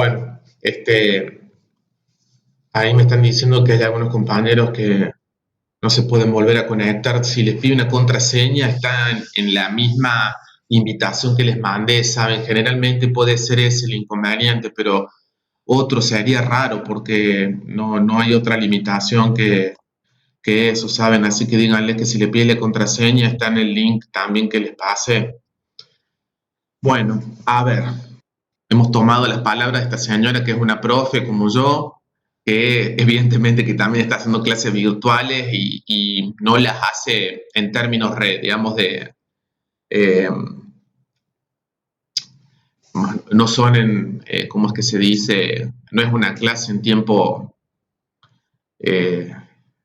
Bueno, ahí me están diciendo que hay algunos compañeros que no se pueden volver a conectar. Si les pide una contraseña, están en la misma invitación que les mandé, ¿saben? Generalmente puede ser ese el inconveniente, pero otro sería raro porque no hay otra limitación que eso, ¿saben? Así que díganle que si le pide la contraseña, está en el link también que les pasé. Bueno, a ver, hemos tomado las palabras de esta señora que es una profe como yo, que evidentemente que también está haciendo clases virtuales y no las hace en términos digamos, eh, no son ¿cómo es que se dice? No es una clase eh,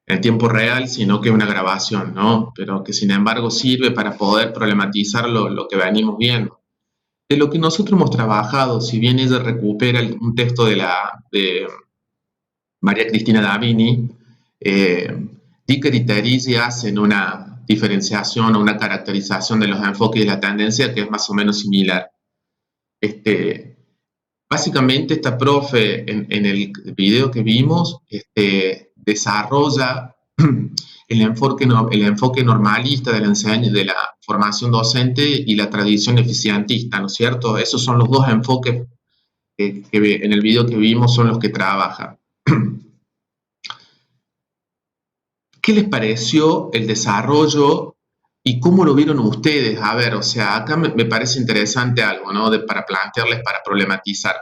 en tiempo real, sino que es una grabación, ¿no? Pero que sin embargo sirve para poder problematizar lo que venimos viendo. De lo que nosotros hemos trabajado, si bien ella recupera un texto de María Cristina Davini, Dicker y Teresi hacen una diferenciación o una caracterización de los enfoques y la tendencia que es más o menos similar. Básicamente esta profe en el video que vimos desarrolla el enfoque normalista de de la formación docente y la tradición eficientista, ¿no es cierto? Esos son los dos enfoques que en el video que vimos son los que trabaja. ¿Qué les pareció el desarrollo y cómo lo vieron ustedes? A ver, o sea, acá me parece interesante algo, ¿no? Para plantearles, para problematizar.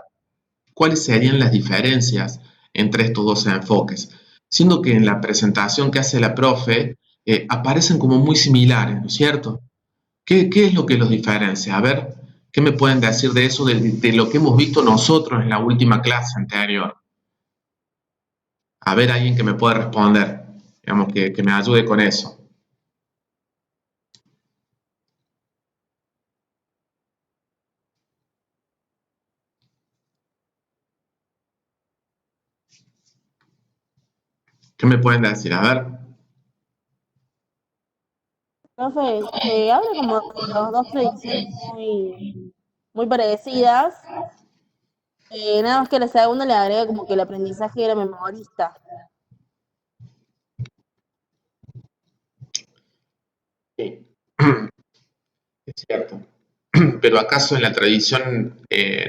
¿Cuáles serían las diferencias entre estos dos enfoques? Siendo que en la presentación que hace la profe aparecen como muy similares, ¿no es cierto? ¿Qué es lo que los diferencia? A ver, ¿qué me pueden decir de eso, de lo que hemos visto nosotros en la última clase anterior? A ver, alguien que me pueda responder, digamos, que me ayude con eso. ¿Qué me pueden decir? A ver. Profe, se habla como de las dos tradiciones muy parecidas, nada más que la segunda le agrega como que el aprendizaje era memorista. Sí. Es cierto. Pero acaso en la tradición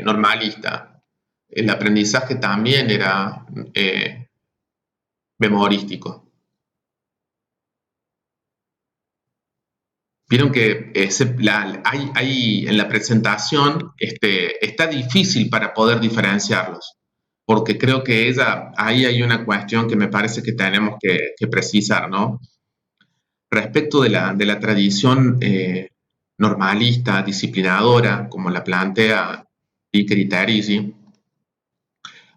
normalista el aprendizaje también era memorístico. Vieron que en la presentación está difícil para poder diferenciarlos, porque creo que ahí hay una cuestión que me parece que tenemos que precisar, ¿no? Respecto de la tradición normalista, disciplinadora, como la plantea Dicker y Teresi,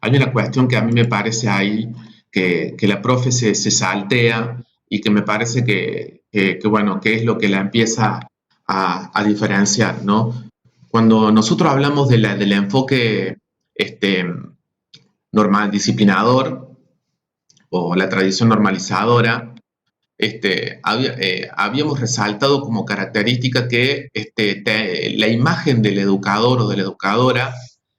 hay una cuestión que a mí me parece ahí que la profe se saltea y que me parece bueno, que es lo que la empieza a diferenciar, ¿no? Cuando nosotros hablamos del enfoque normal, disciplinador o la tradición normalizadora, habíamos resaltado como característica que la imagen del educador o de la educadora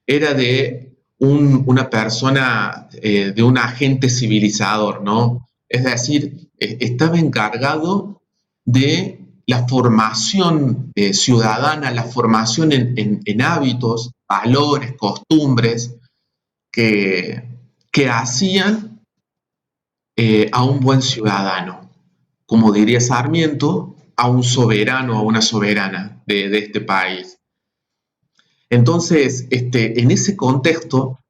era de una persona, de un agente civilizador, ¿no? Es decir, estaba encargado de la formación ciudadana, la formación en hábitos, valores, costumbres que hacían a un buen ciudadano, como diría Sarmiento, a un soberano, a una soberana de este país. Entonces, en ese contexto,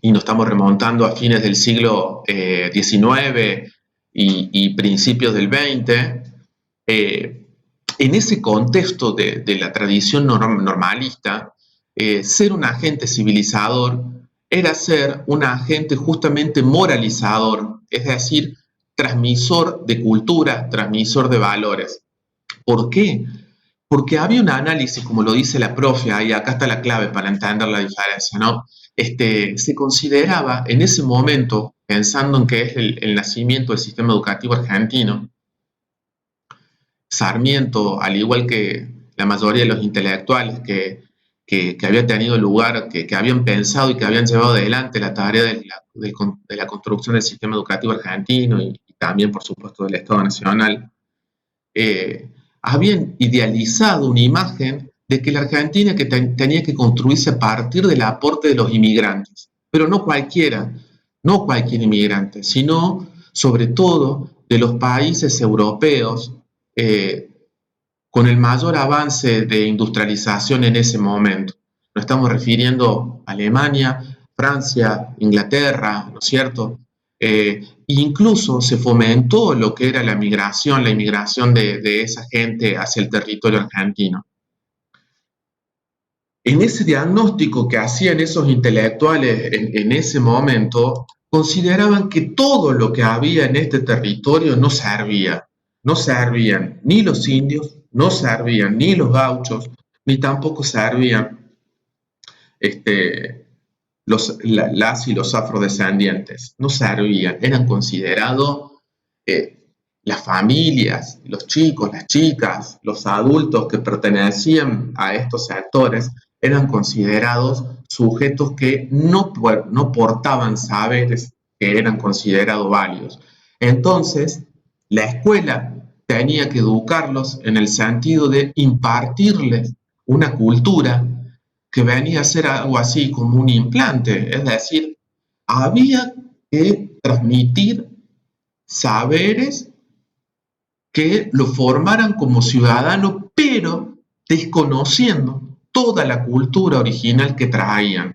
y nos estamos remontando a fines del siglo XIX y principios del XX, en ese contexto de la tradición normalista, ser un agente civilizador era ser un agente justamente moralizador, es decir, transmisor de cultura, transmisor de valores. ¿Por qué? Porque había un análisis, como lo dice la profe, y acá está la clave para entender la diferencia, ¿no? Se consideraba en ese momento, pensando en que es el nacimiento del sistema educativo argentino, Sarmiento, al igual que la mayoría de los intelectuales que había tenido lugar, que habían pensado y que habían llevado adelante la tarea de la construcción del sistema educativo argentino y también, por supuesto, del Estado Nacional, eh, habían idealizado una imagen de que la Argentina tenía que construirse a partir del aporte de los inmigrantes, pero no cualquiera, no cualquier inmigrante, sino sobre todo de los países europeos con el mayor avance de industrialización en ese momento. Nos estamos refiriendo a Alemania, Francia, Inglaterra, ¿no es cierto? Incluso se fomentó lo que era la inmigración de esa gente hacia el territorio argentino. En ese diagnóstico que hacían esos intelectuales en ese momento, consideraban que todo lo que había en este territorio no servía. No servían ni los indios, no servían ni los gauchos, ni tampoco servían las y los afrodescendientes. No servían, eran considerados las familias, los chicos, las chicas, los adultos que pertenecían a estos sectores eran considerados sujetos que no portaban saberes que eran considerados válidos. Entonces, la escuela tenía que educarlos en el sentido de impartirles una cultura que venía a ser algo así como un implante, es decir, había que transmitir saberes que lo formaran como ciudadano, pero desconociendo toda la cultura original que traían.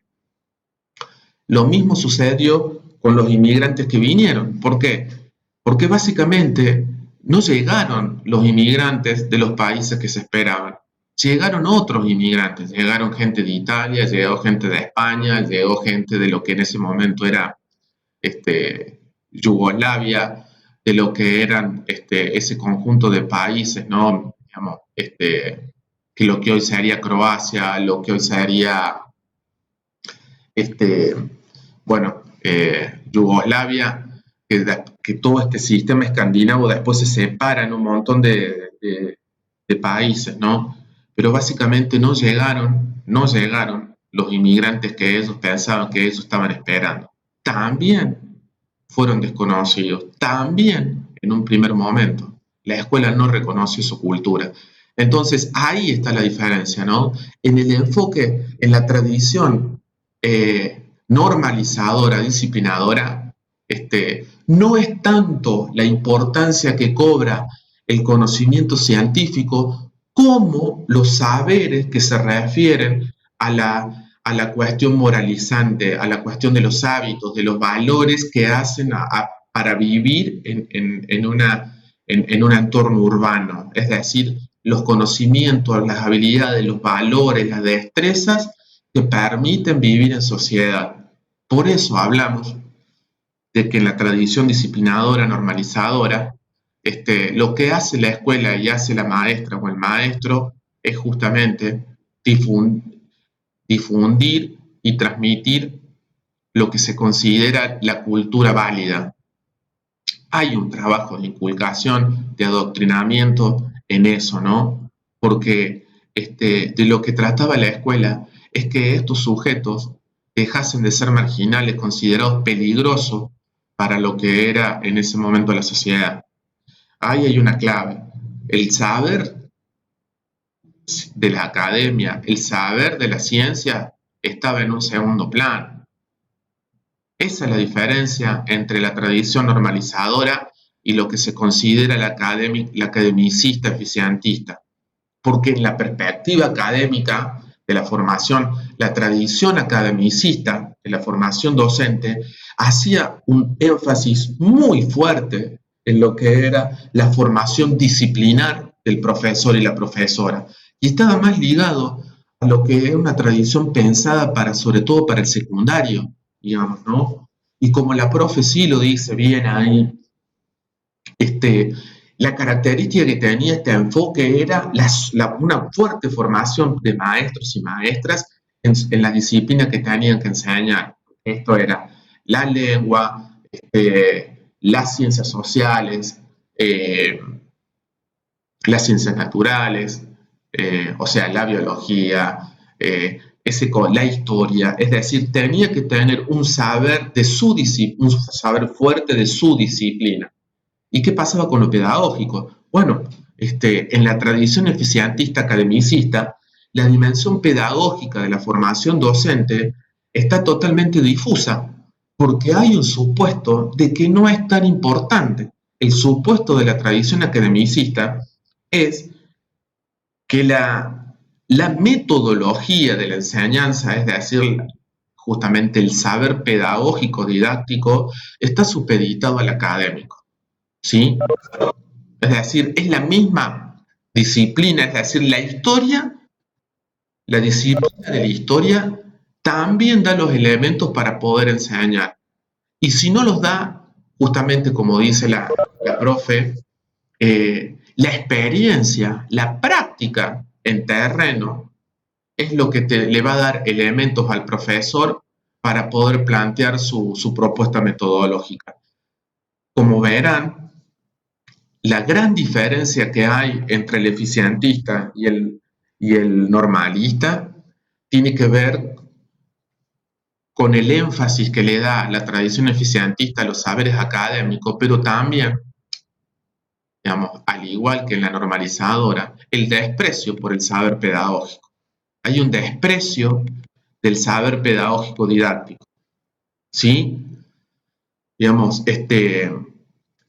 Lo mismo sucedió con los inmigrantes que vinieron. ¿Por qué? Porque básicamente no llegaron los inmigrantes de los países que se esperaban. Llegaron otros inmigrantes, llegaron gente de Italia, llegó gente de España, llegó gente de lo que en ese momento era Yugoslavia, de lo que eran ese conjunto de países, ¿no? Digamos, que lo que hoy sería Croacia, lo que hoy sería, Yugoslavia, que todo este sistema escandinavo después se separa en un montón de países, ¿no? Pero básicamente no llegaron los inmigrantes que ellos pensaban que ellos estaban esperando. También fueron desconocidos, también en un primer momento. La escuela no reconoció su cultura. Entonces ahí está la diferencia, ¿no? En el enfoque, en la tradición normalizadora, disciplinadora, no es tanto la importancia que cobra el conocimiento científico como los saberes que se refieren a la cuestión moralizante, a la cuestión de los hábitos, de los valores que hacen para vivir en un entorno urbano. Es decir, los conocimientos, las habilidades, los valores, las destrezas que permiten vivir en sociedad. Por eso hablamos de que en la tradición disciplinadora, normalizadora, lo que hace la escuela y hace la maestra o el maestro es justamente difundir y transmitir lo que se considera la cultura válida. Hay un trabajo de inculcación, de adoctrinamiento en eso, ¿no? Porque de lo que trataba la escuela es que estos sujetos dejasen de ser marginales, considerados peligrosos para lo que era en ese momento la sociedad. Ahí hay una clave. El saber de la academia, el saber de la ciencia estaba en un segundo plano. Esa es la diferencia entre la tradición normalizadora y lo que se considera la academicista eficientista. Porque en la perspectiva académica de la formación, la tradición academicista de la formación docente hacía un énfasis muy fuerte en lo que era la formación disciplinar del profesor y la profesora. Y estaba más ligado a lo que era una tradición pensada sobre todo para el secundario, digamos, ¿no? Y como la profe sí lo dice bien ahí, la característica que tenía este enfoque era una fuerte formación de maestros y maestras en la disciplina que tenían que enseñar. Esto era la lengua, las ciencias sociales, las ciencias naturales, o sea, la biología, la historia, es decir, tenía que tener un saber un saber fuerte de su disciplina. ¿Y qué pasaba con lo pedagógico? Bueno, en la tradición eficientista academicista, la dimensión pedagógica de la formación docente está totalmente difusa, porque hay un supuesto de que no es tan importante. El supuesto de la tradición academicista es que la metodología de la enseñanza, es decir, justamente el saber pedagógico didáctico, está supeditado al académico, ¿sí? Es decir, es la misma disciplina, es decir, la disciplina de la historia también da los elementos para poder enseñar. Y si no los da, justamente como dice la profe, la experiencia, la práctica en terreno es lo que le va a dar elementos al profesor para poder plantear su propuesta metodológica. Como verán, la gran diferencia que hay entre el eficientista y el normalista tiene que ver con el énfasis que le da la tradición eficientista a los saberes académicos, pero también, digamos, al igual que en la normalizadora, el desprecio por el saber pedagógico. Hay un desprecio del saber pedagógico didáctico, ¿sí? Digamos,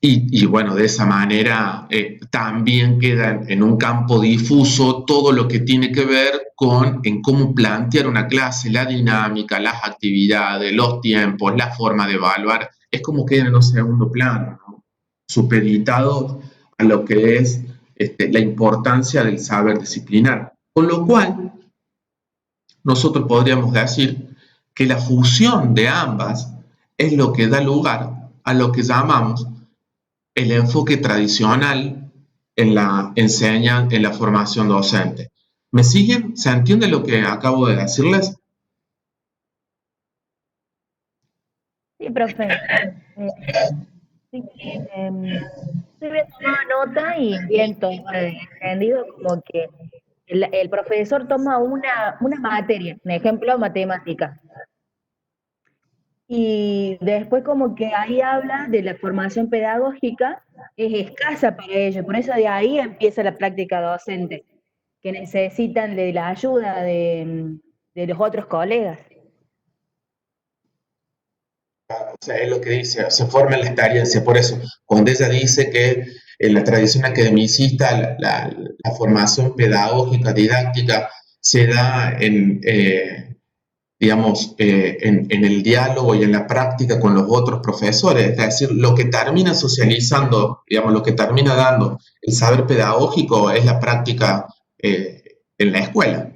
y bueno, de esa manera también queda en un campo difuso todo lo que tiene que ver con en cómo plantear una clase, la dinámica, las actividades, los tiempos, la forma de evaluar. Es como queda en un segundo plano, ¿no? Supeditado a lo que es la importancia del saber disciplinar. Con lo cual, nosotros podríamos decir que la fusión de ambas es lo que da lugar a lo que llamamos el enfoque tradicional en la en la formación docente. ¿Me siguen? ¿Se entiende lo que acabo de decirles? Sí, profe. Sí, estoy bien tomando nota y bien entendido como que el profesor toma una materia, un ejemplo, matemática. Y después como que ahí habla de la formación pedagógica, es escasa para ellos, por eso de ahí empieza la práctica docente, que necesitan de la ayuda de los otros colegas. O sea, es lo que dice, se forma en la experiencia, por eso, cuando ella dice que en la tradición academicista la formación pedagógica, didáctica, se da digamos, en el diálogo y en la práctica con los otros profesores, es decir, lo que termina socializando, digamos, lo que termina dando el saber pedagógico es la práctica en la escuela,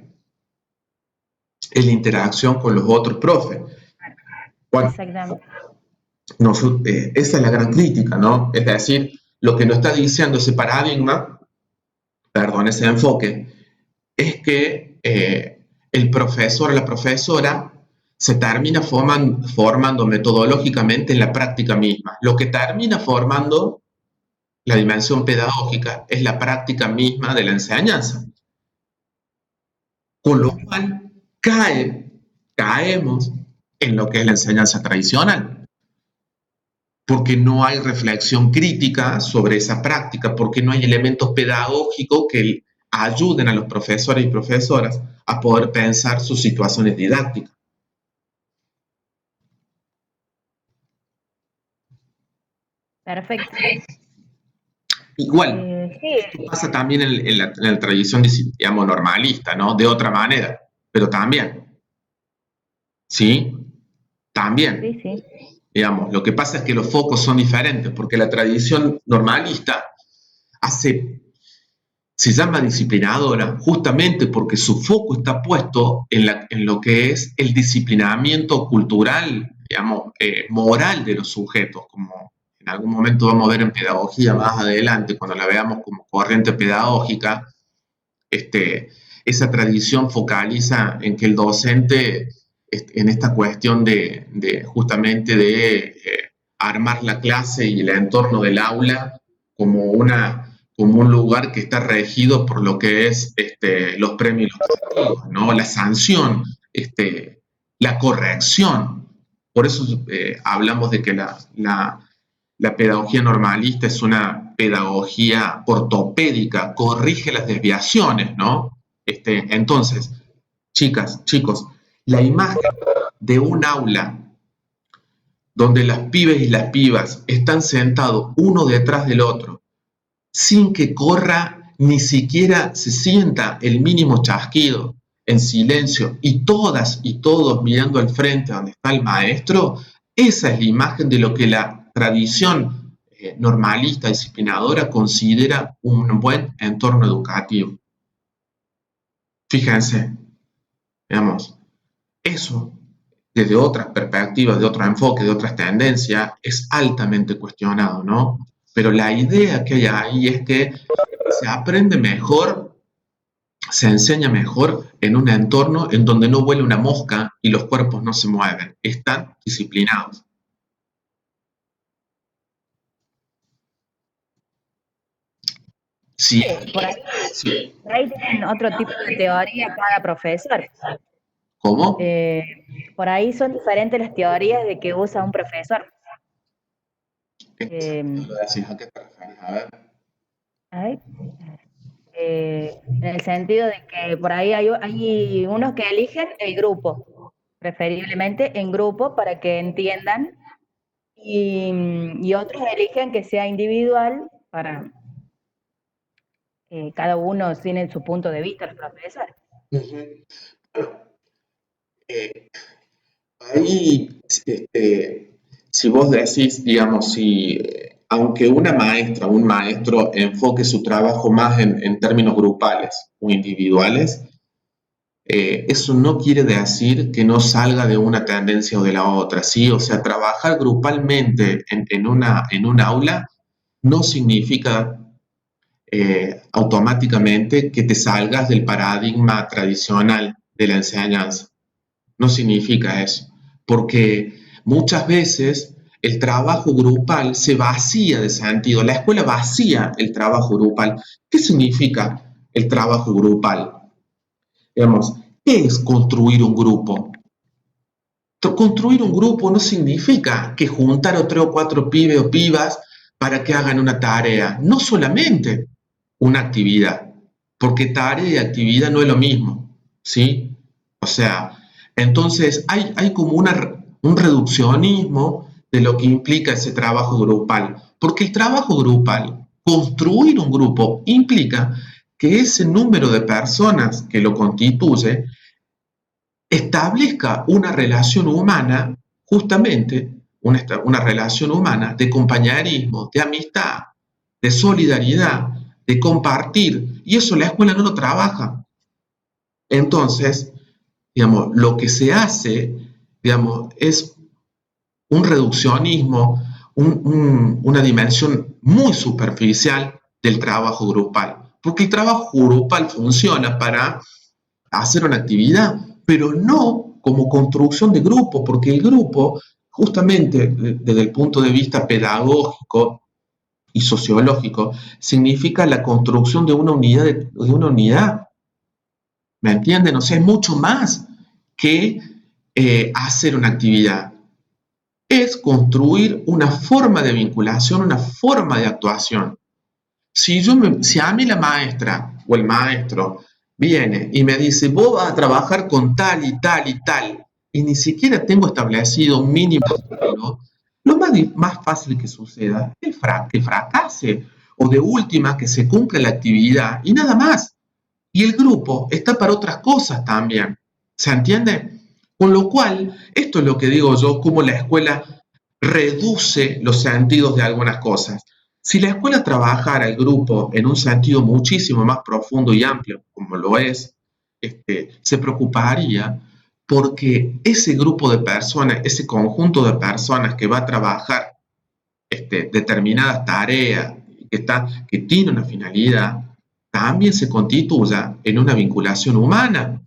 es la interacción con los otros profes. Bueno, Exactamente. esa es la gran crítica, ¿no? Es decir, lo que nos está diciendo ese paradigma, perdón, ese enfoque, es que el profesor o la profesora se termina formando metodológicamente en la práctica misma. Lo que termina formando la dimensión pedagógica es la práctica misma de la enseñanza. Con lo cual caemos en lo que es la enseñanza tradicional, porque no hay reflexión crítica sobre esa práctica, porque no hay elementos pedagógicos que ayuden a los profesores y profesoras a poder pensar sus situaciones didácticas. Perfecto. Igual, Sí, esto pasa también en la tradición, digamos, normalista, ¿no? De otra manera, pero también, ¿sí? También, sí. digamos, lo que pasa es que los focos son diferentes, porque la tradición normalista se llama disciplinadora justamente porque su foco está puesto en lo que es el disciplinamiento cultural, digamos, moral de los sujetos, como en algún momento vamos a ver en pedagogía más adelante, cuando la veamos como corriente pedagógica. Esa tradición focaliza en que el docente, en esta cuestión justamente de armar la clase y el entorno del aula como un lugar que está regido por lo que es los premios y los castigos, ¿no? La sanción la corrección. Por eso hablamos de que la pedagogía normalista es una pedagogía ortopédica, corrige las desviaciones, ¿no? Entonces, chicas, chicos, la imagen de un aula donde las pibes y las pibas están sentados uno detrás del otro, sin que corra ni siquiera se sienta el mínimo chasquido, en silencio, y todas y todos mirando al frente donde está el maestro, esa es la imagen de lo que la tradición normalista, disciplinadora, considera un buen entorno educativo. Fíjense, digamos, eso desde otras perspectivas, de otro enfoque, de otras tendencias, es altamente cuestionado, ¿no? Pero la idea que hay ahí es que se aprende mejor, se enseña mejor en un entorno en donde no vuela una mosca y los cuerpos no se mueven, están disciplinados. Sí, sí. Por ahí tienen otro tipo de teoría cada profesor. ¿Cómo? Por ahí son diferentes las teorías de que usa un profesor. ¿A qué te refieres? A ver. En el sentido de que por ahí hay unos que eligen el grupo, preferiblemente en grupo para que entiendan, y otros eligen que sea individual para cada uno tiene su punto de vista, los profesores. Ahí, si vos decís, digamos, aunque una maestra o un maestro enfoque su trabajo más en términos grupales o individuales, eso no quiere decir que no salga de una tendencia o de la otra, ¿sí? O sea, trabajar grupalmente en un aula no significa automáticamente que te salgas del paradigma tradicional de la enseñanza. No significa eso, porque muchas veces el trabajo grupal se vacía de sentido. La escuela vacía el trabajo grupal. ¿Qué significa el trabajo grupal? Digamos, ¿qué es construir un grupo? Construir un grupo no significa que juntar a 3 o 4 pibes o pibas para que hagan una tarea, no solamente una actividad, porque tarea y actividad no es lo mismo, ¿sí? O sea, entonces hay como un reduccionismo de lo que implica ese trabajo grupal, porque el trabajo grupal, construir un grupo, implica que ese número de personas que lo constituye establezca una relación humana, justamente una relación humana de compañerismo, de amistad, de solidaridad, de compartir, y eso la escuela no lo trabaja. Entonces, digamos, lo que se hace, digamos, es un reduccionismo, una dimensión muy superficial del trabajo grupal, porque el trabajo grupal funciona para hacer una actividad, pero no como construcción de grupo, porque el grupo, justamente desde el punto de vista pedagógico y sociológico, significa la construcción de una unidad, de una unidad. ¿Me entienden? O sea, es mucho más que hacer una actividad. Es construir una forma de vinculación, una forma de actuación. Si a mí la maestra o el maestro viene y me dice, vos vas a trabajar con tal y tal y tal, y ni siquiera tengo establecido un mínimo, lo más fácil que suceda es que fracase, o de última que se cumpla la actividad y nada más. Y el grupo está para otras cosas también. ¿Se entiende? Con lo cual, esto es lo que digo yo, cómo la escuela reduce los sentidos de algunas cosas. Si la escuela trabajara el grupo en un sentido muchísimo más profundo y amplio, como lo es, se preocuparía porque ese grupo de personas, ese conjunto de personas que va a trabajar determinadas tareas, que tiene una finalidad, también se constituya en una vinculación humana,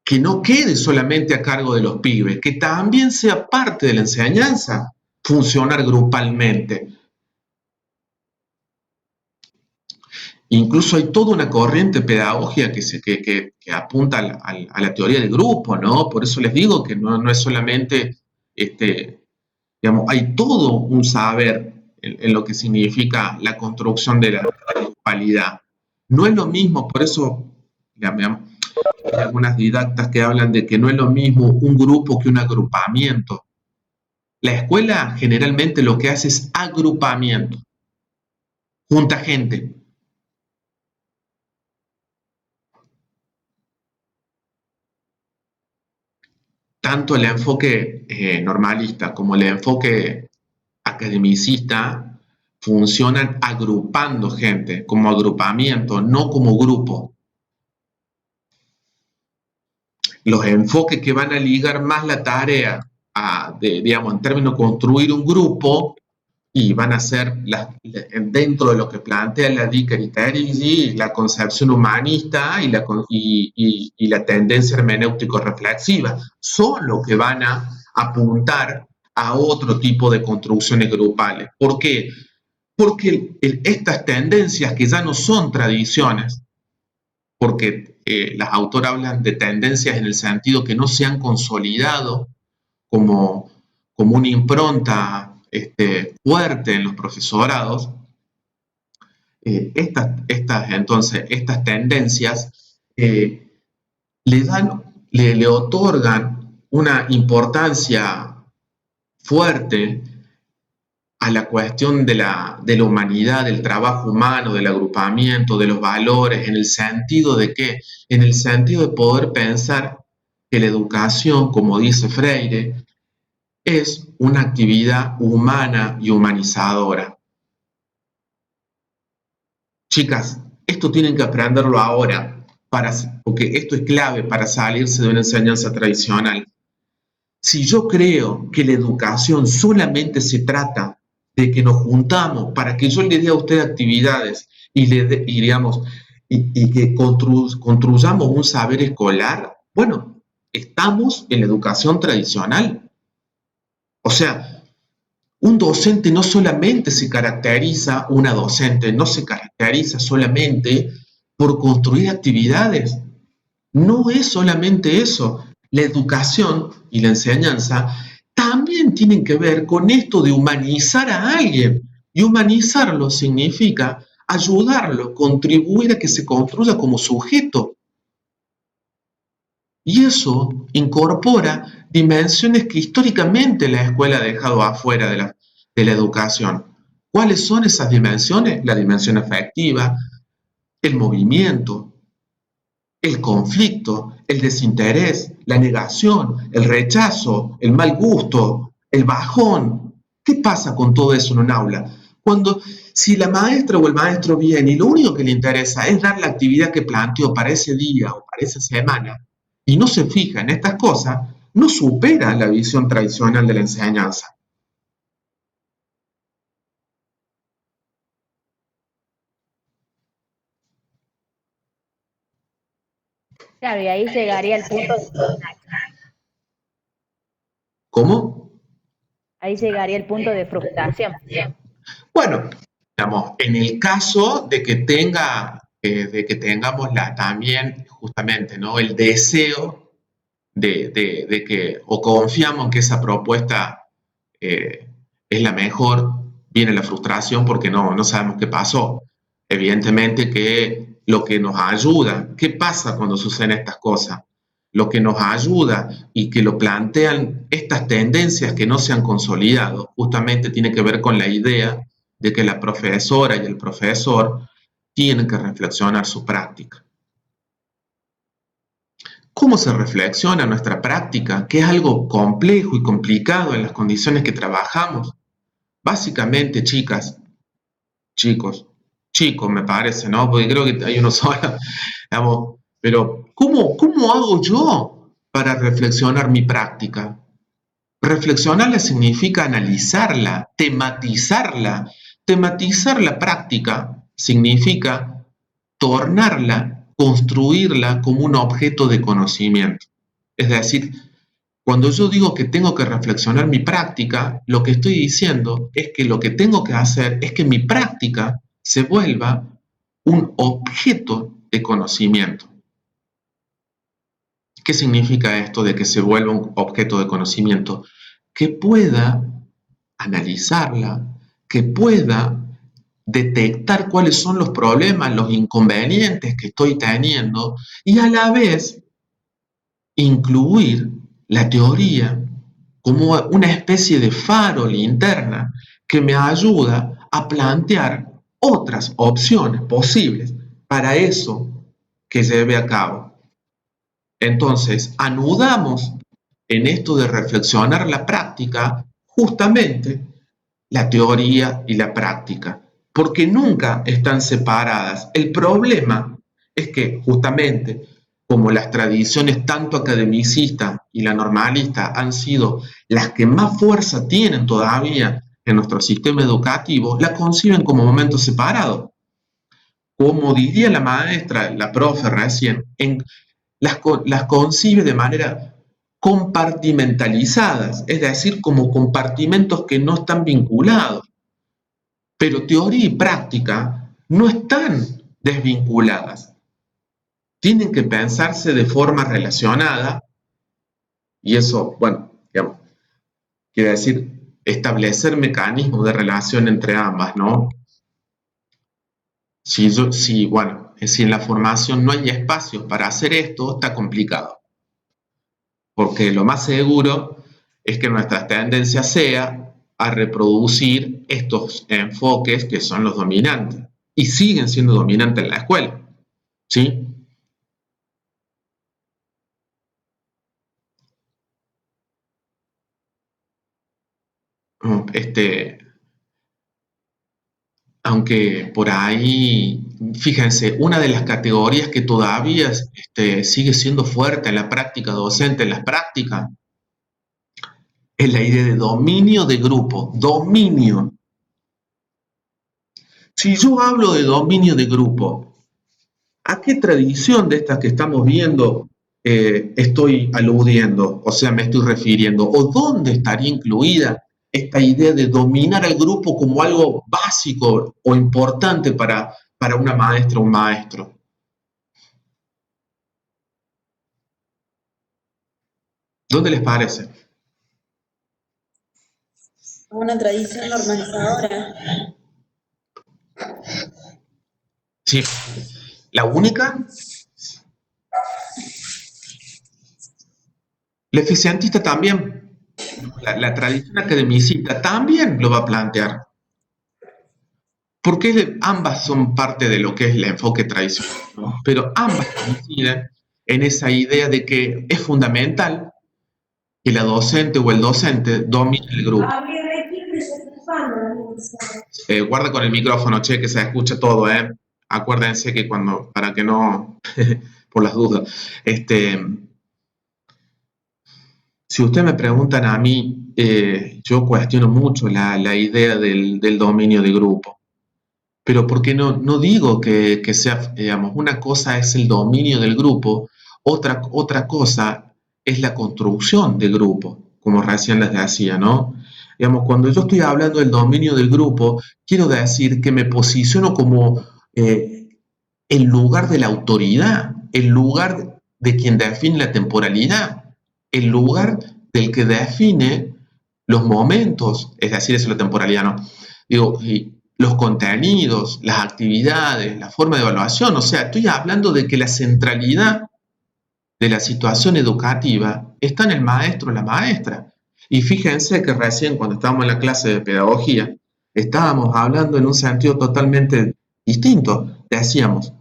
que no quede solamente a cargo de los pibes, que también sea parte de la enseñanza, funcionar grupalmente. Incluso hay toda una corriente pedagógica que que apunta a la teoría de grupo, ¿no? Por eso les digo que no es solamente, digamos, hay todo un saber en lo que significa la construcción de la grupalidad. No es lo mismo, por eso digamos, hay algunas didactas que hablan de que no es lo mismo un grupo que un agrupamiento. La escuela generalmente lo que hace es agrupamiento, junta gente. Tanto el enfoque normalista como el enfoque academicista funcionan agrupando gente, como agrupamiento, no como grupo. Los enfoques que van a ligar más la tarea digamos, en términos de construir un grupo, y van a ser dentro de lo que plantea la Di Criterigi, la concepción humanista y la tendencia hermenéutico-reflexiva, son los que van a apuntar a otro tipo de construcciones grupales. ¿Por qué? Porque estas tendencias que ya no son tradiciones, porque las autoras hablan de tendencias en el sentido que no se han consolidado como una impronta fuerte en los profesorados, estas tendencias le otorgan una importancia fuerte a la cuestión de la humanidad, del trabajo humano, del agrupamiento, de los valores, en el sentido de ¿qué? En el sentido de poder pensar que la educación, como dice Freire, es una actividad humana y humanizadora. Chicas, esto tienen que aprenderlo ahora, porque esto es clave para salirse de una enseñanza tradicional. Si yo creo que la educación solamente se trata de que nos juntamos para que yo le dé a usted actividades y que construyamos un saber escolar, bueno, estamos en la educación tradicional. O sea, un docente no solamente se caracteriza, una docente no se caracteriza solamente por construir actividades. No es solamente eso. La educación y la enseñanza también tienen que ver con esto de humanizar a alguien. Y humanizarlo significa ayudarlo, contribuir a que se construya como sujeto. Y eso incorpora dimensiones que históricamente la escuela ha dejado afuera de la educación. ¿Cuáles son esas dimensiones? La dimensión afectiva, el movimiento, el conflicto, el desinterés, la negación, el rechazo, el mal gusto, el bajón. ¿Qué pasa con todo eso en un aula? Si la maestra o el maestro viene y lo único que le interesa es dar la actividad que planteó para ese día o para esa semana, y no se fija en estas cosas, no supera la visión tradicional de la enseñanza. Claro, y ahí llegaría el punto de frustración. ¿Cómo? Ahí llegaría el punto de frustración. Bueno, digamos, en el caso de que tengamos también justamente, ¿no?, el deseo de que, o confiamos en que esa propuesta es la mejor, viene la frustración porque no sabemos qué pasó. Evidentemente que lo que nos ayuda, ¿qué pasa cuando suceden estas cosas? Lo que nos ayuda y que lo plantean estas tendencias que no se han consolidado, justamente tiene que ver con la idea de que la profesora y el profesor tienen que reflexionar su práctica. ¿Cómo se reflexiona nuestra práctica? Que es algo complejo y complicado en las condiciones que trabajamos. Básicamente, chicos, me parece, ¿no? Porque creo que hay uno solo, digamos, pero ¿cómo hago yo para reflexionar mi práctica? Reflexionarla significa analizarla, tematizarla. Tematizar la práctica significa tornarla, construirla como un objeto de conocimiento. Es decir, cuando yo digo que tengo que reflexionar mi práctica, lo que estoy diciendo es que lo que tengo que hacer es que mi práctica se vuelva un objeto de conocimiento. ¿Qué significa esto de que se vuelva un objeto de conocimiento? Que pueda analizarla, que pueda detectar cuáles son los problemas, los inconvenientes que estoy teniendo y a la vez incluir la teoría como una especie de faro linterna que me ayuda a plantear otras opciones posibles para eso que lleve a cabo. Entonces, anudamos en esto de reflexionar la práctica justamente la teoría y la práctica, porque nunca están separadas. El problema es que justamente como las tradiciones tanto academicistas y la normalista han sido las que más fuerza tienen todavía en nuestro sistema educativo, la conciben como momentos separados. Como diría la maestra, la profe recién, las concibe de manera compartimentalizadas, es decir, como compartimentos que no están vinculados. Pero teoría y práctica no están desvinculadas. Tienen que pensarse de forma relacionada y eso, bueno, digamos, quiere decir establecer mecanismos de relación entre ambas, ¿no? Si en la formación no hay espacios para hacer esto, está complicado. Porque lo más seguro es que nuestra tendencia sea a reproducir estos enfoques que son los dominantes y siguen siendo dominantes en la escuela, ¿sí? Aunque por ahí, fíjense, una de las categorías que todavía sigue siendo fuerte en la práctica docente, en las prácticas, es la idea de dominio de grupo, dominio. Si yo hablo de dominio de grupo, ¿a qué tradición de estas que estamos viendo estoy aludiendo? O sea, me estoy refiriendo. ¿O dónde estaría incluida esta idea de dominar al grupo como algo básico o importante para una maestra o un maestro? ¿Dónde les parece? Una tradición normalizadora. Sí. ¿La única? La eficientista también. La tradición academicista también lo va a plantear. Porque ambas son parte de lo que es el enfoque tradicional, ¿no? Pero ambas coinciden en esa idea de que es fundamental que la docente o el docente domine el grupo. Guarda con el micrófono, che, que se escucha todo, ¿eh? Acuérdense que para que no, por las dudas, si ustedes me preguntan a mí, yo cuestiono mucho la idea del dominio de grupo. Pero porque no digo que sea, digamos, una cosa es el dominio del grupo, otra cosa es la construcción del grupo, como recién les decía, ¿no? Digamos, cuando yo estoy hablando del dominio del grupo, quiero decir que me posiciono como el lugar de la autoridad, el lugar de quien define la temporalidad, el lugar del que define los momentos, es decir, eso es la temporalidad, ¿no? Digo, los contenidos, las actividades, la forma de evaluación, o sea, estoy hablando de que la centralidad de la situación educativa está en el maestro o la maestra. Y fíjense que recién cuando estábamos en la clase de pedagogía, estábamos hablando en un sentido totalmente distinto. Decíamos,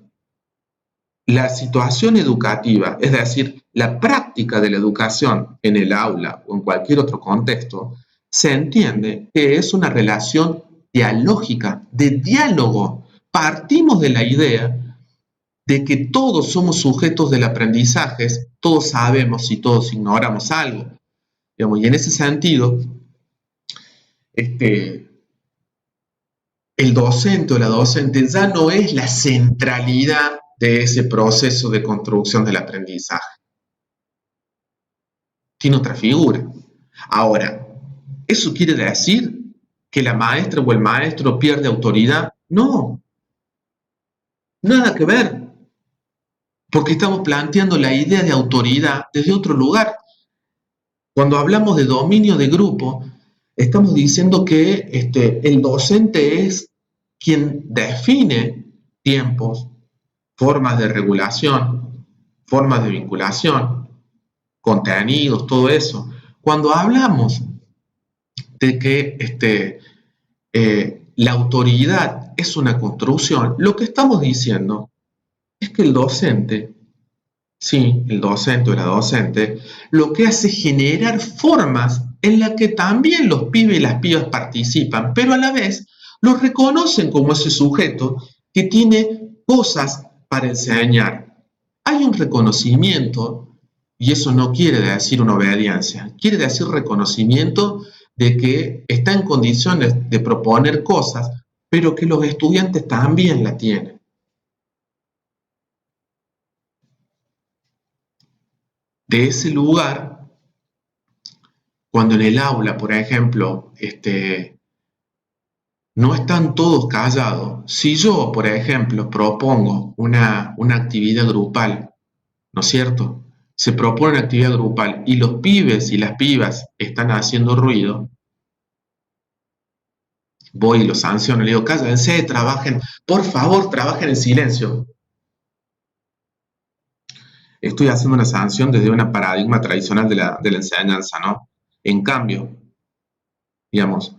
la situación educativa, es decir, la práctica de la educación en el aula o en cualquier otro contexto, se entiende que es una relación dialógica, de diálogo. Partimos de la idea de que todos somos sujetos del aprendizaje, todos sabemos y todos ignoramos algo. Digamos, y en ese sentido, el docente o la docente ya no es la centralidad de ese proceso de construcción del aprendizaje. Tiene otra figura. Ahora, ¿eso quiere decir que la maestra o el maestro pierde autoridad? No, nada que ver. porque estamos planteando la idea de autoridad desde otro lugar. Cuando hablamos de dominio de grupo, estamos diciendo que el docente es quien define tiempos, formas de regulación, formas de vinculación, contenidos, todo eso. Cuando hablamos de que la autoridad es una construcción, lo que estamos diciendo es que el docente, sí, el docente o la docente, lo que hace es generar formas en las que también los pibes y las pibas participan, pero a la vez los reconocen como ese sujeto que tiene cosas para enseñar. Hay un reconocimiento, y eso no quiere decir una obediencia, quiere decir reconocimiento de que está en condiciones de proponer cosas, pero que los estudiantes también la tienen. De ese lugar, cuando en el aula, por ejemplo, no están todos callados, si yo, por ejemplo, propongo una actividad grupal, ¿no es cierto? Se propone una actividad grupal y los pibes y las pibas están haciendo ruido, voy y los sanciono, le digo, cállense, trabajen, por favor, trabajen en silencio. Estoy haciendo una sanción desde un paradigma tradicional de la enseñanza, ¿no? En cambio, digamos,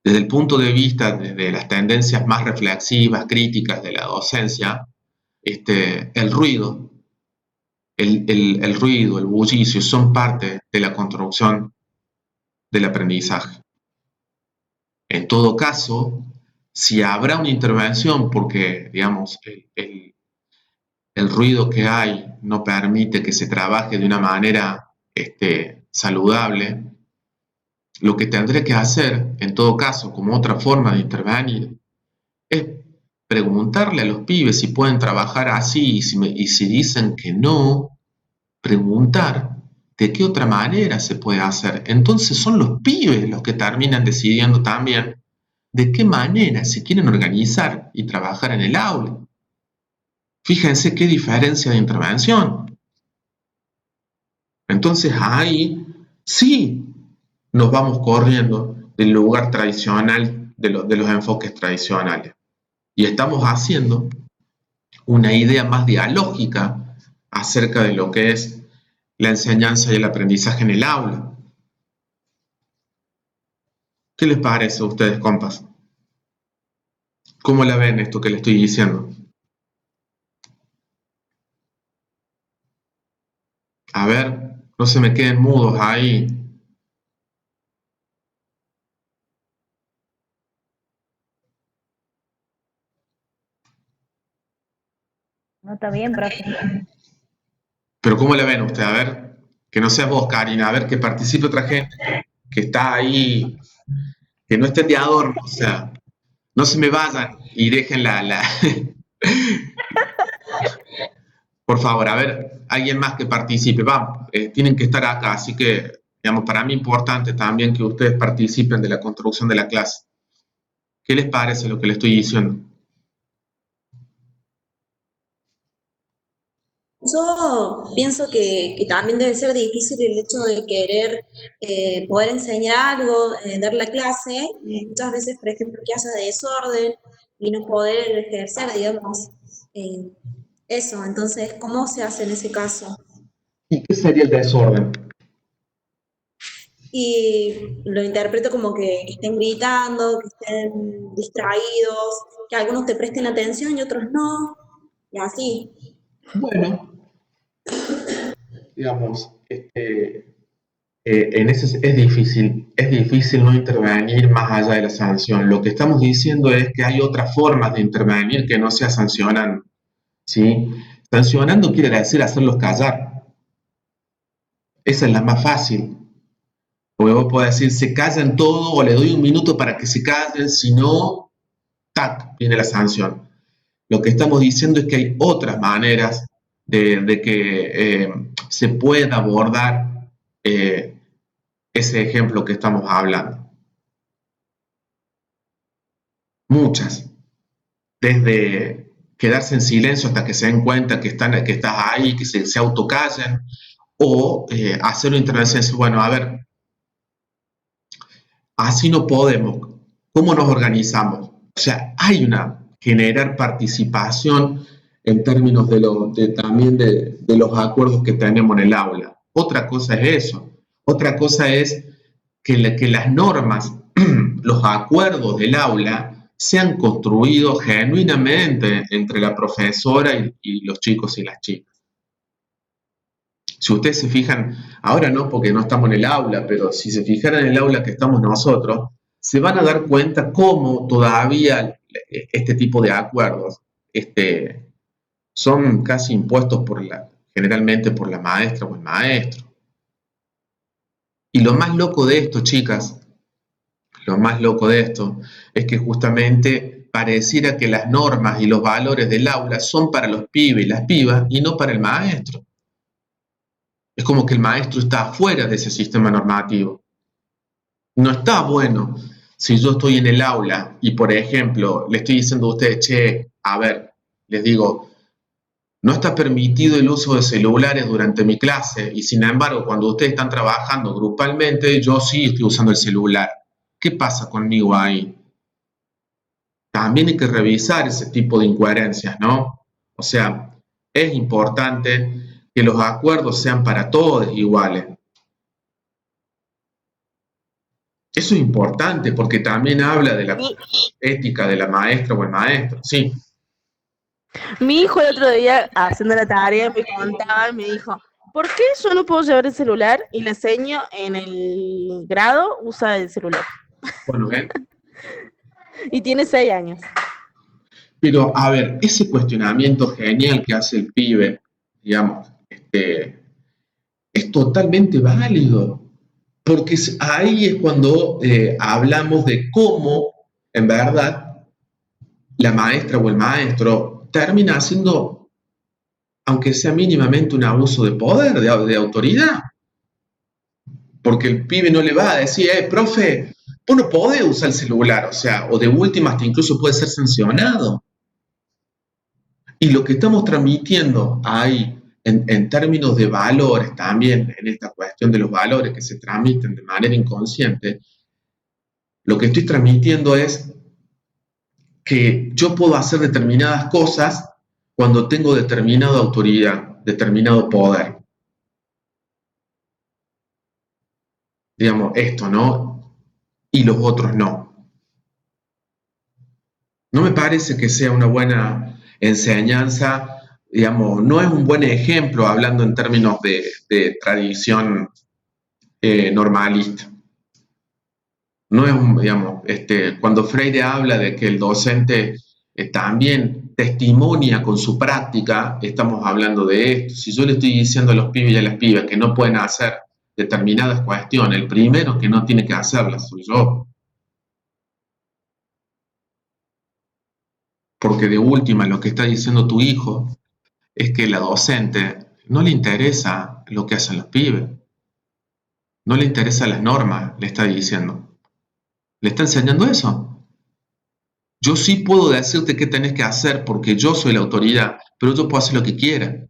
desde el punto de vista de las tendencias más reflexivas, críticas de la docencia, el ruido, el ruido, el bullicio son parte de la construcción del aprendizaje. En todo caso, si habrá una intervención porque, digamos, el ruido que hay no permite que se trabaje de una manera saludable, lo que tendré que hacer, en todo caso, como otra forma de intervenir, es preguntarle a los pibes si pueden trabajar así y si dicen que no, preguntar de qué otra manera se puede hacer. Entonces son los pibes los que terminan decidiendo también de qué manera se quieren organizar y trabajar en el aula. Fíjense qué diferencia de intervención. Entonces ahí sí nos vamos corriendo del lugar tradicional, de los enfoques tradicionales. Y estamos haciendo una idea más dialógica acerca de lo que es la enseñanza y el aprendizaje en el aula. ¿Qué les parece a ustedes, compas? ¿Cómo la ven esto que les estoy diciendo? A ver, no se me queden mudos ahí. No, está bien, profe. Pero ¿cómo la ven ustedes? A ver, que no seas vos, Karina, a ver que participe otra gente que está ahí, que no estén de adorno, o sea, no se me vayan y dejen Por favor, a ver, alguien más que participe, vamos, tienen que estar acá, así que, digamos, para mí es importante también que ustedes participen de la construcción de la clase. ¿Qué les parece lo que les estoy diciendo? Yo pienso que también debe ser difícil el hecho de querer poder enseñar algo, dar la clase, y muchas veces, por ejemplo, que haya desorden y no poder ejercer, digamos, eh, eso. Entonces, ¿cómo se hace en ese caso? ¿Y qué sería el desorden? Y lo interpreto como que estén gritando, que estén distraídos, que algunos te presten atención y otros no, y así. Bueno, digamos, en ese es difícil no intervenir más allá de la sanción. Lo que estamos diciendo es que hay otras formas de intervenir que no sea sancionando, ¿sí? Sancionando quiere decir hacerlos callar. Esa es la más fácil. Porque vos podés decir, se callan todo o le doy un minuto para que se callen, si no, tac, viene la sanción. Lo que estamos diciendo es que hay otras maneras de que se pueda abordar ese ejemplo que estamos hablando. Muchas. Desde quedarse en silencio hasta que se den cuenta que estás ahí, que se autocallen, o hacer una intervención y decir, bueno, a ver, así no podemos, ¿cómo nos organizamos? O sea, hay generar participación en términos también de los acuerdos que tenemos en el aula. Otra cosa es eso. Otra cosa es que las normas, los acuerdos del aula sean construidos genuinamente entre la profesora y los chicos y las chicas. Si ustedes se fijan, ahora no porque no estamos en el aula, pero si se fijaran en el aula que estamos nosotros, se van a dar cuenta cómo todavía este tipo de acuerdos son casi impuestos generalmente por la maestra o el maestro. Y lo más loco de esto, chicas, lo más loco de esto es que justamente pareciera que las normas y los valores del aula son para los pibes y las pibas y no para el maestro. Es como que el maestro está afuera de ese sistema normativo. No está bueno si yo estoy en el aula y, por ejemplo, le estoy diciendo a ustedes, che, a ver, les digo, no está permitido el uso de celulares durante mi clase y, sin embargo, cuando ustedes están trabajando grupalmente, yo sí estoy usando el celular. ¿Qué pasa conmigo ahí? También hay que revisar ese tipo de incoherencias, ¿no? O sea, es importante que los acuerdos sean para todos iguales. Eso es importante porque también habla de la ética de la maestra o el maestro, sí. Mi hijo el otro día, haciendo la tarea, me contaba y me dijo, ¿por qué yo no puedo llevar el celular? Y le enseño en el grado, usa el celular. Bueno, ¿ven? Y tiene 6 años. Pero, a ver, ese cuestionamiento genial que hace el pibe, digamos, es totalmente válido, porque ahí es cuando hablamos de cómo, en verdad, la maestra o el maestro termina haciendo, aunque sea mínimamente un abuso de poder, de autoridad, porque el pibe no le va a decir, profe, vos no podés usar el celular, o sea, o de última hasta incluso puede ser sancionado. Y lo que estamos transmitiendo ahí, en términos de valores también, en esta cuestión de los valores que se transmiten de manera inconsciente, lo que estoy transmitiendo es que yo puedo hacer determinadas cosas cuando tengo determinada autoridad, determinado poder. Digamos, esto, ¿no? Y los otros no. No me parece que sea una buena enseñanza, digamos, no es un buen ejemplo hablando en términos de tradición normalista. No es digamos, cuando Freire habla de que el docente también testimonia con su práctica, estamos hablando de esto. Si yo le estoy diciendo a los pibes y a las pibas que no pueden hacer determinadas cuestiones, el primero que no tiene que hacerlas soy yo. Porque de última lo que está diciendo tu hijo es que la docente no le interesa lo que hacen los pibes, no le interesan las normas, le está diciendo. ¿Le está enseñando eso? Yo sí puedo decirte qué tenés que hacer porque yo soy la autoridad, pero yo puedo hacer lo que quiera.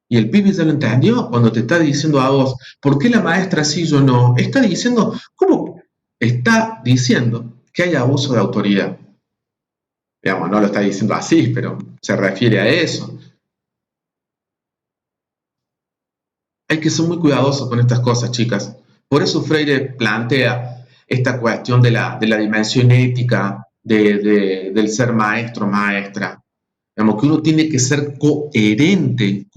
Y el pibe ya lo entendió cuando te está diciendo a vos, ¿por qué la maestra sí, yo no? Está diciendo, ¿cómo? Está diciendo que hay abuso de autoridad. Digamos, no lo está diciendo así, pero se refiere a eso. Hay que ser muy cuidadosos con estas cosas, chicas. Por eso Freire plantea esta cuestión de la dimensión ética del ser maestro, maestra. Digamos que uno tiene que ser coherente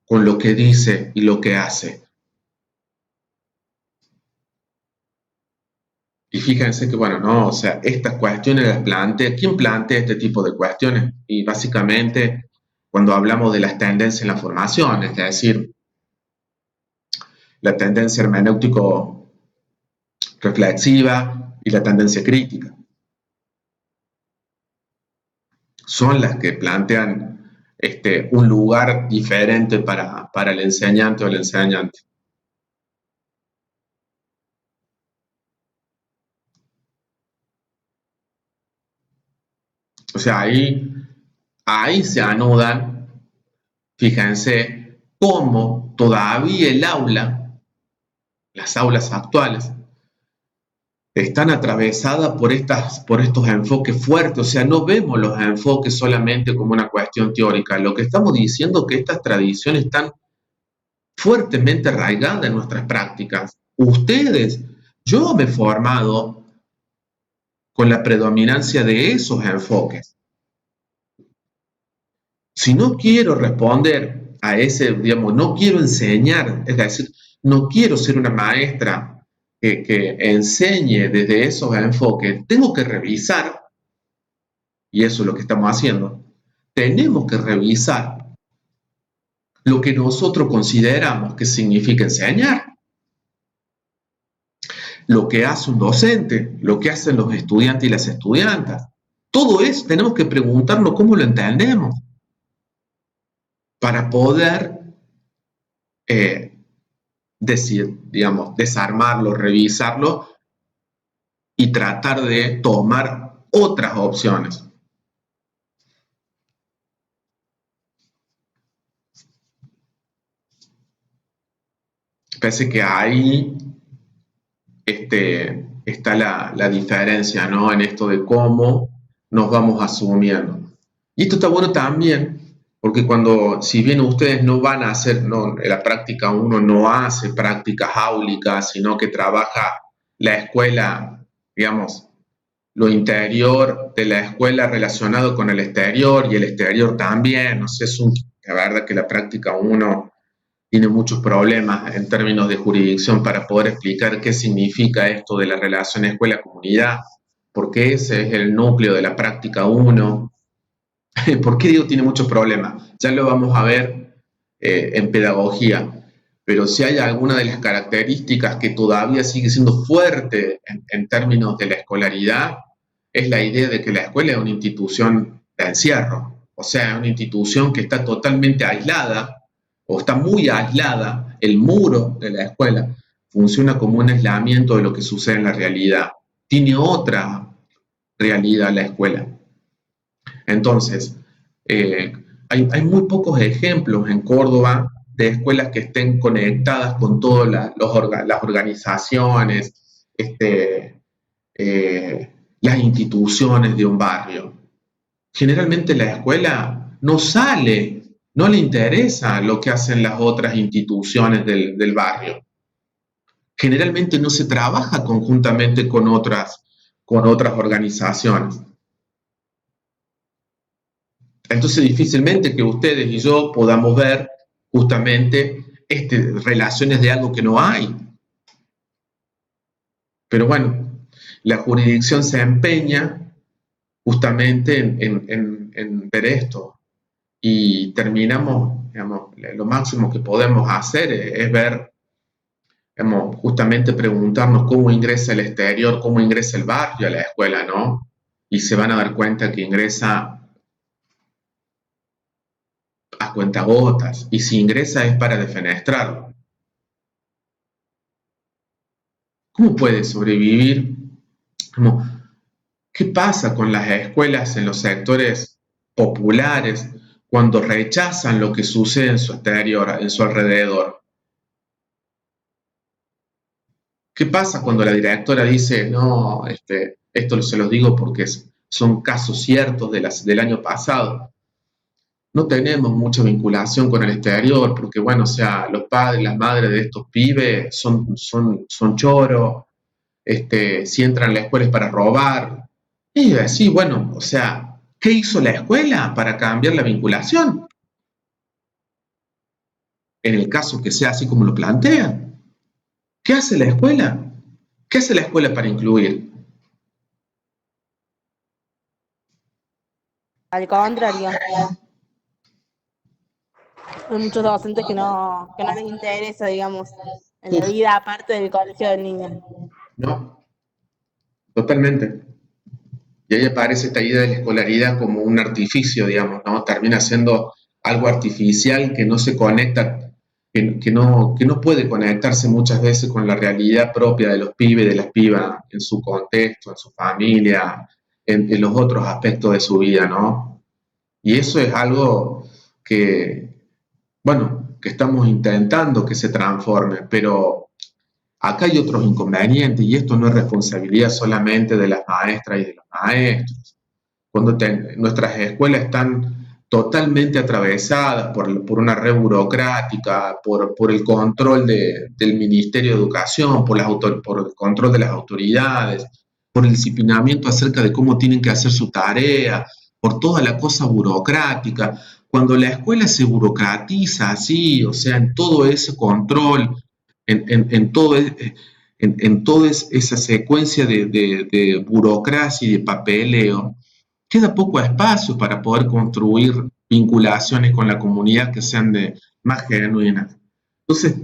con lo que dice y lo que hace. Y fíjense que, bueno, no, o sea, estas cuestiones las plantea, ¿quién plantea este tipo de cuestiones? Y básicamente, cuando hablamos de las tendencias en la formación, es decir, la tendencia hermenéutico-reflexiva y la tendencia crítica. Son las que plantean un lugar diferente para el enseñante o el enseñante. O sea, ahí se anudan, fíjense, cómo todavía el aula, las aulas actuales, están atravesadas por estos enfoques fuertes. O sea, no vemos los enfoques solamente como una cuestión teórica. Lo que estamos diciendo es que estas tradiciones están fuertemente arraigadas en nuestras prácticas. Yo me he formado con la predominancia de esos enfoques. Si no quiero responder a ese, digamos, no quiero enseñar, es decir, no quiero ser una maestra que enseñe desde esos enfoques, tengo que revisar, y eso es lo que estamos haciendo, tenemos que revisar lo que nosotros consideramos que significa enseñar, lo que hace un docente, lo que hacen los estudiantes y las estudiantas. Todo eso tenemos que preguntarnos cómo lo entendemos para poder desarmarlo, revisarlo y tratar de tomar otras opciones. Parece que ahí está la diferencia, ¿no? En esto de cómo nos vamos asumiendo. Y esto está bueno también, porque si bien ustedes no van a hacer, no, en la práctica uno no hace prácticas áulicas, sino que trabaja la escuela, digamos, lo interior de la escuela relacionado con el exterior y el exterior también. No sé, la verdad que la práctica uno tiene muchos problemas en términos de jurisdicción para poder explicar qué significa esto de la relación escuela-comunidad, porque ese es el núcleo de la práctica 1. ¿Por qué digo tiene muchos problemas? Ya lo vamos a ver en pedagogía, pero si hay alguna de las características que todavía sigue siendo fuerte en términos de la escolaridad, es la idea de que la escuela es una institución de encierro, o sea, es una institución que está totalmente aislada, o está muy aislada. El muro de la escuela funciona como un aislamiento de lo que sucede en la realidad. Tiene otra realidad la escuela. Entonces, hay muy pocos ejemplos en Córdoba de escuelas que estén conectadas con todas las organizaciones, las instituciones de un barrio. Generalmente la escuela no le interesa lo que hacen las otras instituciones del barrio. Generalmente no se trabaja conjuntamente con otras organizaciones. Entonces difícilmente que ustedes y yo podamos ver justamente relaciones de algo que no hay. Pero bueno, la jurisdicción se empeña justamente en ver esto y terminamos, digamos, lo máximo que podemos hacer es ver, digamos, justamente preguntarnos cómo ingresa el exterior, cómo ingresa el barrio a la escuela, ¿no? Y se van a dar cuenta que ingresa a cuentagotas, y si ingresa es para defenestrarlo. ¿Cómo puede sobrevivir? ¿Qué pasa con las escuelas en los sectores populares cuando rechazan lo que sucede en su exterior, en su alrededor? ¿Qué pasa cuando la directora dice, no, esto se los digo porque son casos ciertos del año pasado? No tenemos mucha vinculación con el exterior, porque bueno, o sea, los padres, las madres de estos pibes son choros, si entran a la escuela es para robar. Y así, bueno, o sea, ¿qué hizo la escuela para cambiar la vinculación? En el caso que sea así como lo plantean. ¿Qué hace la escuela? ¿Qué hace la escuela para incluir? Al contrario. Hay muchos docentes que no les interesa, digamos, en la vida aparte del colegio del niño. No, totalmente. Y ahí aparece esta idea de la escolaridad como un artificio, digamos, ¿no? Termina siendo algo artificial que no se conecta, que no puede conectarse muchas veces con la realidad propia de los pibes, de las pibas, en su contexto, en su familia, en los otros aspectos de su vida, ¿no? Y eso es algo que, bueno, que estamos intentando que se transforme, pero acá hay otros inconvenientes y esto no es responsabilidad solamente de las maestras y de los maestros. Cuando nuestras escuelas están totalmente atravesadas por una red burocrática, por el control del Ministerio de Educación, por el control de las autoridades, por el disciplinamiento acerca de cómo tienen que hacer su tarea, por toda la cosa burocrática. Cuando la escuela se burocratiza así, o sea, en todo ese control, en toda esa secuencia de burocracia y de papeleo, queda poco espacio para poder construir vinculaciones con la comunidad que sean más genuinas. Entonces,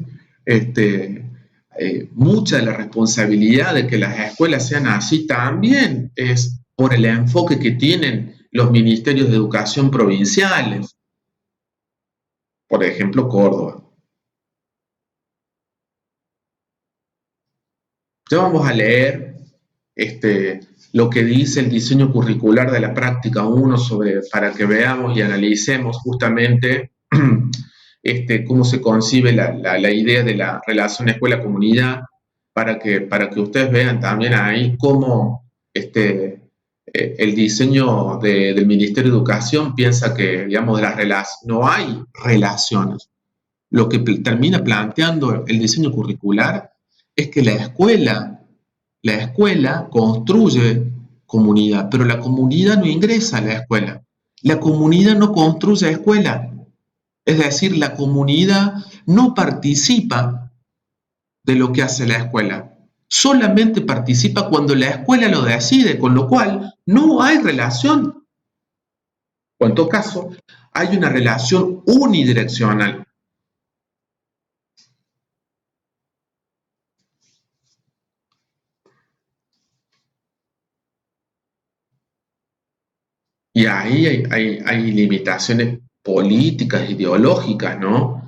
mucha de la responsabilidad de que las escuelas sean así también es por el enfoque que tienen los ministerios de educación provinciales, por ejemplo, Córdoba. Ya vamos a leer lo que dice el diseño curricular de la práctica 1 para que veamos y analicemos justamente cómo se concibe la idea de la relación escuela-comunidad, para que ustedes vean también ahí cómo el diseño del Ministerio de Educación piensa que, digamos, no hay relaciones. Lo que termina planteando el diseño curricular es que la escuela construye comunidad, pero la comunidad no ingresa a la escuela. La comunidad no construye escuela. Es decir, la comunidad no participa de lo que hace la escuela. Solamente participa cuando la escuela lo decide, con lo cual no hay relación. O en todo caso, hay una relación unidireccional. Y ahí hay limitaciones políticas, ideológicas, ¿no?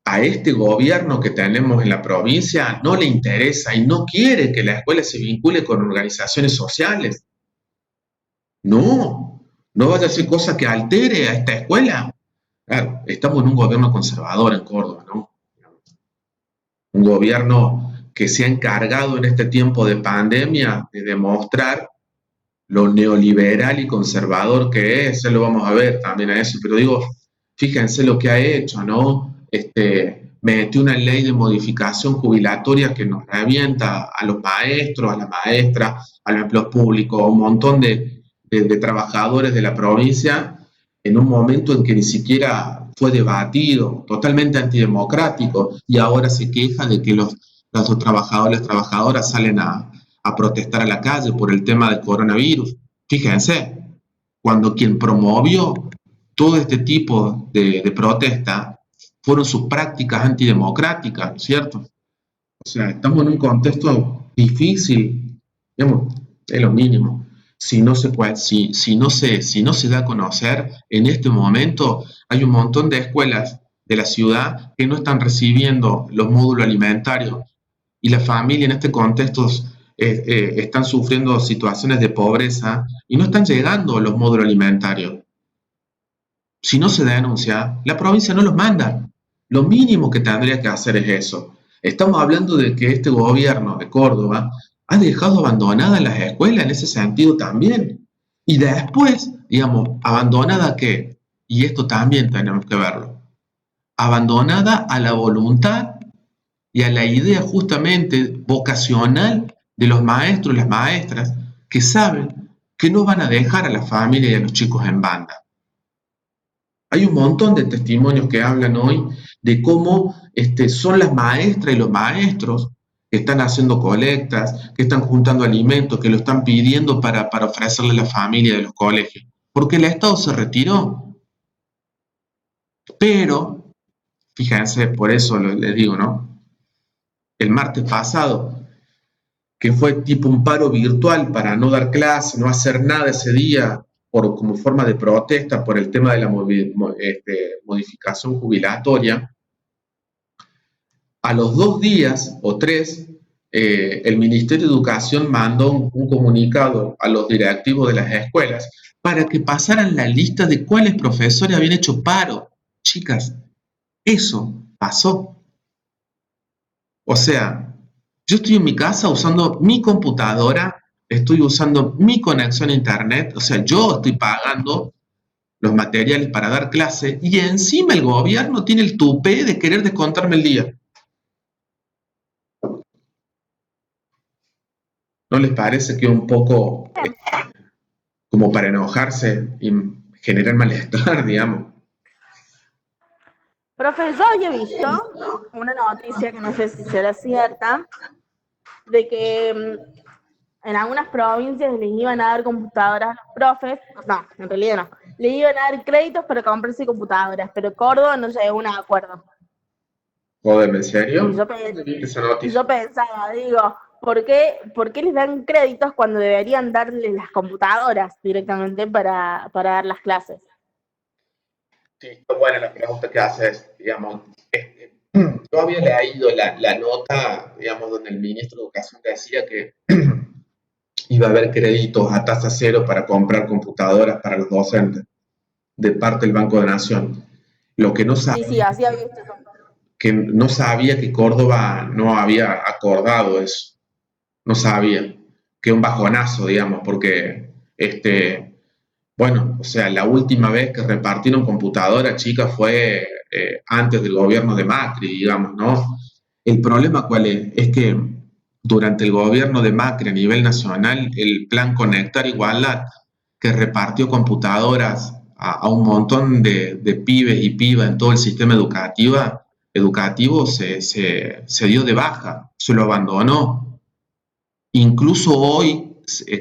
A este gobierno que tenemos en la provincia no le interesa y no quiere que la escuela se vincule con organizaciones sociales. No vaya a hacer cosa que altere a esta escuela. Claro, estamos en un gobierno conservador en Córdoba, ¿no? Un gobierno que se ha encargado en este tiempo de pandemia de demostrar lo neoliberal y conservador que es, ya lo vamos a ver también a eso, pero digo, fíjense lo que ha hecho, ¿no? Metió una ley de modificación jubilatoria que nos revienta a los maestros, a las maestras, a los empleos públicos, a un montón de trabajadores de la provincia, en un momento en que ni siquiera fue debatido, totalmente antidemocrático, y ahora se queja de que los trabajadores y las trabajadoras salen a protestar a la calle por el tema del coronavirus. Fíjense, cuando quien promovió todo este tipo de protesta fueron sus prácticas antidemocráticas, ¿cierto? O sea, estamos en un contexto difícil, digamos, es lo mínimo. Si no se da a conocer, en este momento hay un montón de escuelas de la ciudad que no están recibiendo los módulos alimentarios y la familia en este contexto están sufriendo situaciones de pobreza y no están llegando los módulos alimentarios. Si no se denuncia, la provincia no los manda. Lo mínimo que tendría que hacer es eso. Estamos hablando de que este gobierno de Córdoba ha dejado abandonadas las escuelas en ese sentido también. Y después, digamos, ¿abandonada qué? Y esto también tenemos que verlo. Abandonada a la voluntad y a la idea justamente vocacional de los maestros y las maestras que saben que no van a dejar a la familia y a los chicos en banda. Hay un montón de testimonios que hablan hoy de cómo son las maestras y los maestros que están haciendo colectas, que están juntando alimentos, que lo están pidiendo para ofrecerle a la familia de los colegios, porque el Estado se retiró. Pero, fíjense, por eso les digo, ¿no? El martes pasado, que fue tipo un paro virtual para no dar clase, no hacer nada ese día, como forma de protesta por el tema de la modificación jubilatoria, a los 2 días o 3 el Ministerio de Educación mandó un comunicado a los directivos de las escuelas para que pasaran la lista de cuáles profesores habían hecho paro. Chicas, eso pasó. O sea, yo estoy en mi casa usando mi computadora, estoy usando mi conexión a internet, o sea, yo estoy pagando los materiales para dar clase y encima el gobierno tiene el tupé de querer descontarme el día. ¿No les parece que un poco como para enojarse y generar malestar, digamos? Profe, yo había visto una noticia que no sé si será cierta, de que en algunas provincias les iban a dar computadoras a los profes, no, en realidad no, les iban a dar créditos para comprarse computadoras, pero Córdoba no llegó a un acuerdo. Joder, ¿en serio? Y yo, ¿Dónde viste esa y noticia? yo pensaba, digo, ¿por qué les dan créditos cuando deberían darles las computadoras directamente para dar las clases? Sí, está buena la pregunta que haces, digamos. Yo había leído la nota, digamos, donde el ministro de Educación decía que iba a haber créditos a tasa cero para comprar computadoras para los docentes de parte del Banco de Nación. Lo que no Sí, sabía, así había visto yo. que no sabía que Córdoba no había acordado eso. No sabía. Que un bajonazo, digamos, porque bueno, o sea, la última vez que repartieron computadoras, chicas, fue antes del gobierno de Macri, digamos, ¿no? El problema cuál es? Es que durante el gobierno de Macri a nivel nacional, el plan Conectar Igualdad, que repartió computadoras a un montón de pibes y pibas en todo el sistema educativo se dio de baja, se lo abandonó. Incluso hoy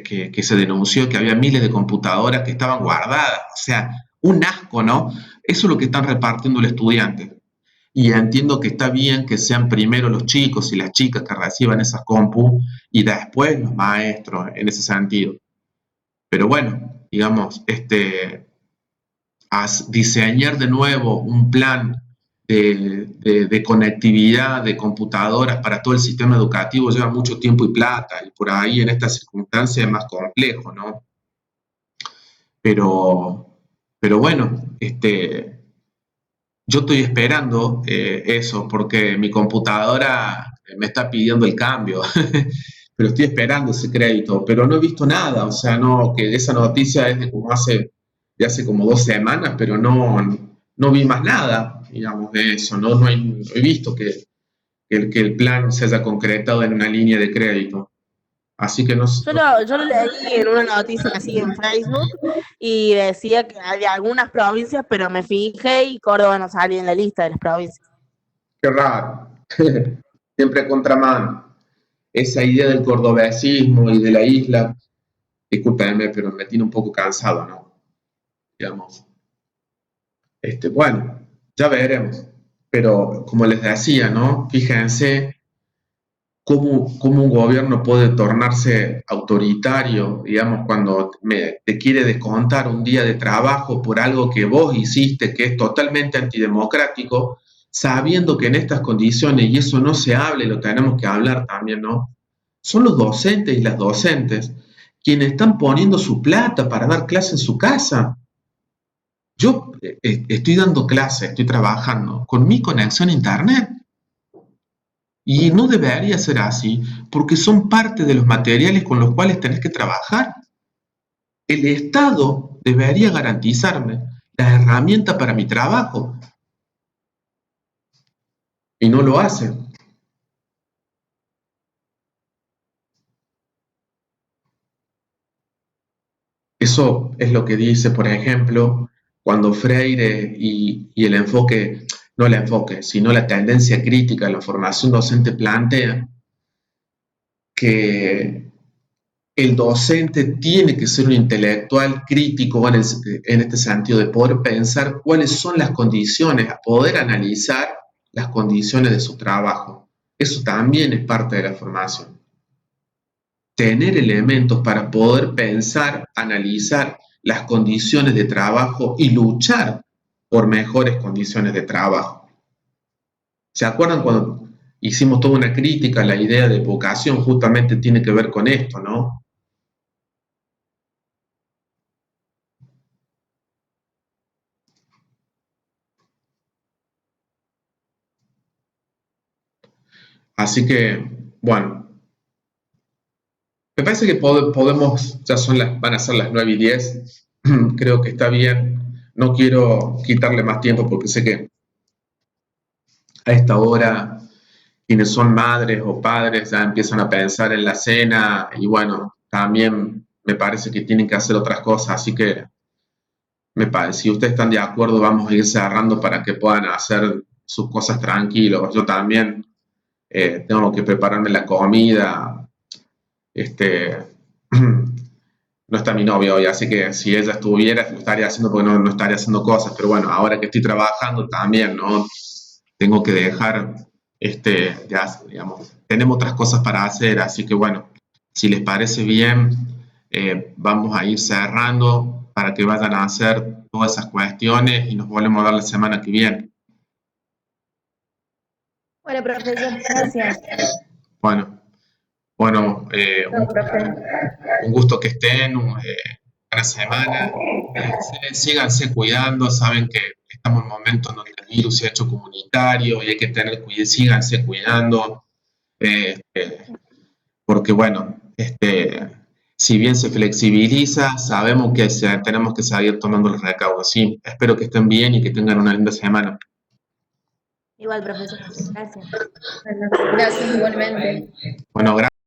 que se denunció que había miles de computadoras que estaban guardadas, o sea, un asco, ¿no? Eso es lo que están repartiendo los estudiantes. Y entiendo que está bien que sean primero los chicos y las chicas que reciban esas compu y después los maestros en ese sentido. Pero bueno, digamos, diseñar de nuevo un plan de conectividad de computadoras para todo el sistema educativo lleva mucho tiempo y plata, y por ahí en estas circunstancias es más complejo, ¿no? Pero bueno, yo estoy esperando eso, porque mi computadora me está pidiendo el cambio, pero estoy esperando ese crédito, pero no he visto nada, o sea, no, que esa noticia es de hace como 2 semanas, pero no vi más nada, digamos, de eso, no he visto que el plan se haya concretado en una línea de crédito, así que no sé. Yo lo leí en una noticia así en Facebook y decía que había algunas provincias, pero me fijé y Córdoba no salía en la lista de las provincias. Qué raro, siempre contramano. Esa idea del cordobesismo y de la isla, discúlpeme, pero me tiene un poco cansado, ¿no? Digamos. Bueno, ya veremos. Pero como les decía, ¿no? Fíjense cómo un gobierno puede tornarse autoritario, digamos, cuando te quiere descontar un día de trabajo por algo que vos hiciste, que es totalmente antidemocrático, sabiendo que en estas condiciones, y eso no se habla y lo tenemos que hablar también, ¿no? Son los docentes y las docentes quienes están poniendo su plata para dar clase en su casa. Yo estoy dando clase, estoy trabajando con mi conexión a internet. Y no debería ser así, porque son parte de los materiales con los cuales tenés que trabajar. El Estado debería garantizarme la herramienta para mi trabajo, y no lo hace. Eso es lo que dice, por ejemplo, cuando Freire y el enfoque, no el enfoque, sino la tendencia crítica de la formación docente plantea que el docente tiene que ser un intelectual crítico en este sentido, de poder pensar cuáles son las condiciones, a poder analizar las condiciones de su trabajo. Eso también es parte de la formación. Tener elementos para poder pensar, analizar las condiciones de trabajo y luchar por mejores condiciones de trabajo. ¿Se acuerdan cuando hicimos toda una crítica, la idea de vocación justamente tiene que ver con esto, ¿no? Así que, bueno, me parece que podemos, ya van a ser las 9:10, creo que está bien, no quiero quitarle más tiempo porque sé que a esta hora quienes son madres o padres ya empiezan a pensar en la cena y bueno, también me parece que tienen que hacer otras cosas, así que si ustedes están de acuerdo vamos a ir cerrando para que puedan hacer sus cosas tranquilos. Yo también tengo que prepararme la comida, no está mi novia hoy, así que si ella estuviera lo estaría haciendo porque no estaría haciendo cosas, pero bueno, ahora que estoy trabajando también, ¿no? Tengo que dejar, ya, digamos, tenemos otras cosas para hacer, así que bueno, si les parece bien, vamos a ir cerrando para que vayan a hacer todas esas cuestiones y nos volvemos a ver la semana que viene. Bueno, profesor, gracias. Bueno, un gusto que estén, buena semana. Síganse cuidando, saben que estamos en momentos donde el virus se ha hecho comunitario y hay que tener cuidado, síganse cuidando, porque bueno, si bien se flexibiliza, sabemos que tenemos que seguir tomando los recaudos. Sí, espero que estén bien y que tengan una linda semana. Igual, profesor, gracias. Gracias, igualmente. Bueno, gracias.